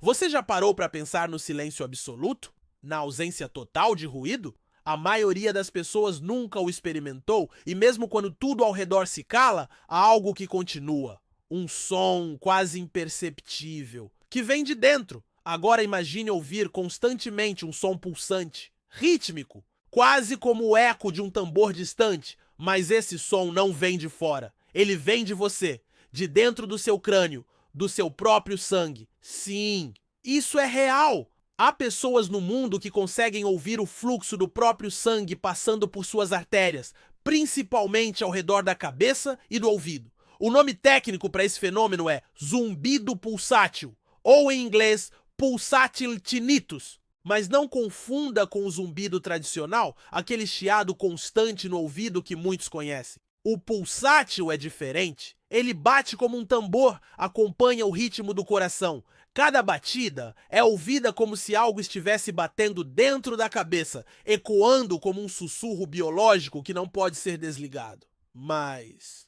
Você já parou para pensar no silêncio absoluto? Na ausência total de ruído? A maioria das pessoas nunca o experimentou e mesmo quando tudo ao redor se cala, há algo que continua. Um som quase imperceptível, que vem de dentro. Agora imagine ouvir constantemente um som pulsante, rítmico, quase como o eco de um tambor distante, mas esse som não vem de fora. Ele vem de você, de dentro do seu crânio, do seu próprio sangue. Sim, isso é real. Há pessoas no mundo que conseguem ouvir o fluxo do próprio sangue passando por suas artérias, principalmente ao redor da cabeça e do ouvido. O nome técnico para esse fenômeno é zumbido pulsátil, ou em inglês, pulsátil tinnitus. Mas não confunda com o zumbido tradicional, aquele chiado constante no ouvido que muitos conhecem. O pulsátil é diferente. Ele bate como um tambor, acompanha o ritmo do coração. Cada batida é ouvida como se algo estivesse batendo dentro da cabeça, ecoando como um sussurro biológico que não pode ser desligado. Mas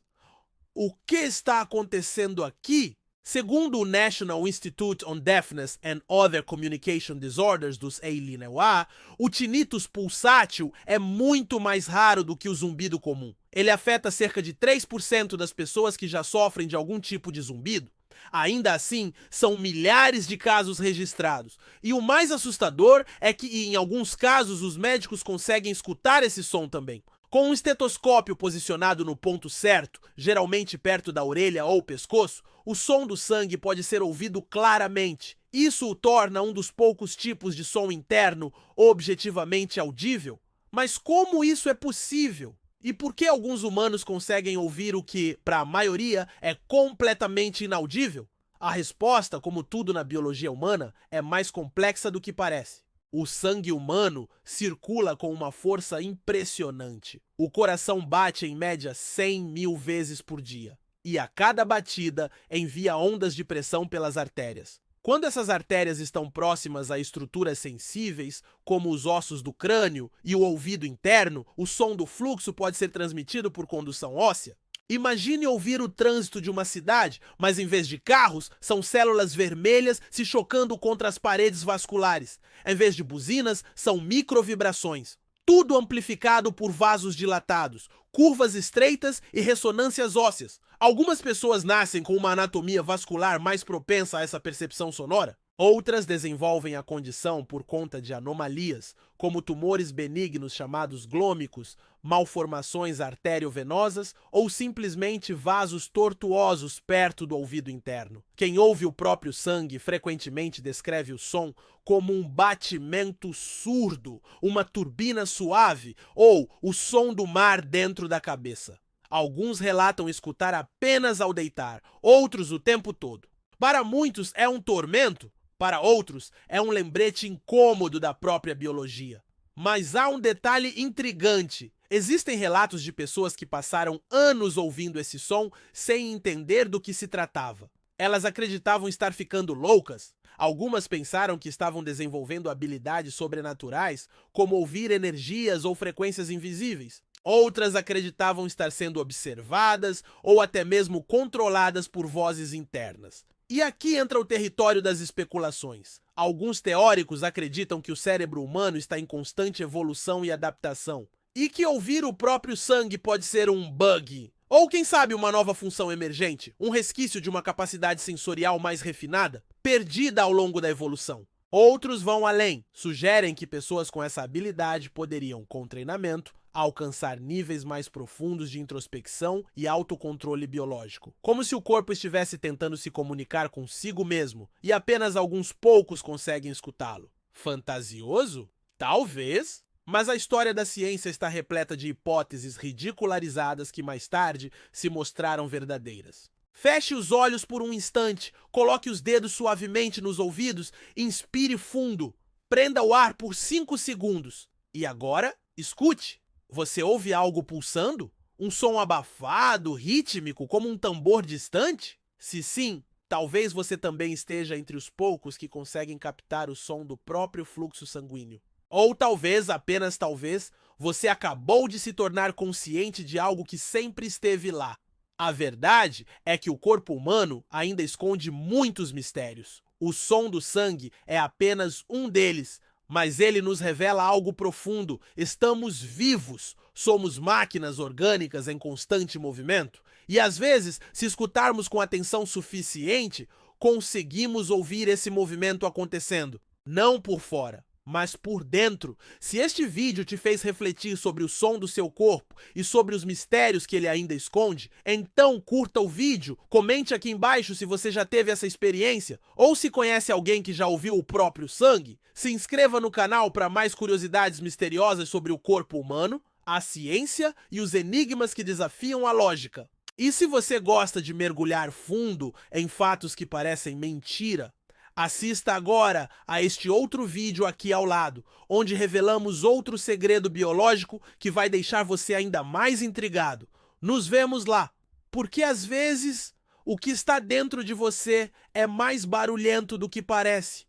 o que está acontecendo aqui? Segundo o National Institute on Deafness and Other Communication Disorders dos AILINEWA, o tinnitus pulsátil é muito mais raro do que o zumbido comum. Ele afeta cerca de 3% das pessoas que já sofrem de algum tipo de zumbido. Ainda assim, são milhares de casos registrados. E o mais assustador é que, em alguns casos, os médicos conseguem escutar esse som também. Com um estetoscópio posicionado no ponto certo, geralmente perto da orelha ou pescoço, o som do sangue pode ser ouvido claramente. Isso o torna um dos poucos tipos de som interno objetivamente audível. Mas como isso é possível? E por que alguns humanos conseguem ouvir o que, para a maioria, é completamente inaudível? A resposta, como tudo na biologia humana, é mais complexa do que parece. O sangue humano circula com uma força impressionante. O coração bate em média 100 mil vezes por dia. E a cada batida envia ondas de pressão pelas artérias. Quando essas artérias estão próximas a estruturas sensíveis, como os ossos do crânio e o ouvido interno, o som do fluxo pode ser transmitido por condução óssea. Imagine ouvir o trânsito de uma cidade, mas em vez de carros, são células vermelhas se chocando contra as paredes vasculares. Em vez de buzinas, são microvibrações. Tudo amplificado por vasos dilatados, curvas estreitas e ressonâncias ósseas. Algumas pessoas nascem com uma anatomia vascular mais propensa a essa percepção sonora. Outras desenvolvem a condição por conta de anomalias, como tumores benignos chamados glômicos, malformações arteriovenosas ou simplesmente vasos tortuosos perto do ouvido interno. Quem ouve o próprio sangue frequentemente descreve o som como um batimento surdo, uma turbina suave ou o som do mar dentro da cabeça. Alguns relatam escutar apenas ao deitar, outros o tempo todo. Para muitos é um tormento, para outros é um lembrete incômodo da própria biologia. Mas há um detalhe intrigante. Existem relatos de pessoas que passaram anos ouvindo esse som sem entender do que se tratava. Elas acreditavam estar ficando loucas. Algumas pensaram que estavam desenvolvendo habilidades sobrenaturais, como ouvir energias ou frequências invisíveis. Outras acreditavam estar sendo observadas ou até mesmo controladas por vozes internas. E aqui entra o território das especulações. Alguns teóricos acreditam que o cérebro humano está em constante evolução e adaptação, e que ouvir o próprio sangue pode ser um bug, ou quem sabe uma nova função emergente, um resquício de uma capacidade sensorial mais refinada, perdida ao longo da evolução. Outros vão além, sugerem que pessoas com essa habilidade poderiam, com treinamento, alcançar níveis mais profundos de introspecção e autocontrole biológico. Como se o corpo estivesse tentando se comunicar consigo mesmo e apenas alguns poucos conseguem escutá-lo. Fantasioso? Talvez. Mas a história da ciência está repleta de hipóteses ridicularizadas que mais tarde se mostraram verdadeiras. Feche os olhos por um instante, coloque os dedos suavemente nos ouvidos, inspire fundo, prenda o ar por 5 segundos. E agora, escute. Você ouve algo pulsando? Um som abafado, rítmico, como um tambor distante? Se sim, talvez você também esteja entre os poucos que conseguem captar o som do próprio fluxo sanguíneo. Ou talvez, apenas talvez, você acabou de se tornar consciente de algo que sempre esteve lá. A verdade é que o corpo humano ainda esconde muitos mistérios. O som do sangue é apenas um deles, mas ele nos revela algo profundo. Estamos vivos, somos máquinas orgânicas em constante movimento. E às vezes, se escutarmos com atenção suficiente, conseguimos ouvir esse movimento acontecendo, não por fora, mas por dentro. Se este vídeo te fez refletir sobre o som do seu corpo e sobre os mistérios que ele ainda esconde, então curta o vídeo, comente aqui embaixo se você já teve essa experiência ou se conhece alguém que já ouviu o próprio sangue. Se inscreva no canal para mais curiosidades misteriosas sobre o corpo humano, a ciência e os enigmas que desafiam a lógica. E se você gosta de mergulhar fundo em fatos que parecem mentira, assista agora a este outro vídeo aqui ao lado, onde revelamos outro segredo biológico que vai deixar você ainda mais intrigado. Nos vemos lá, porque às vezes o que está dentro de você é mais barulhento do que parece.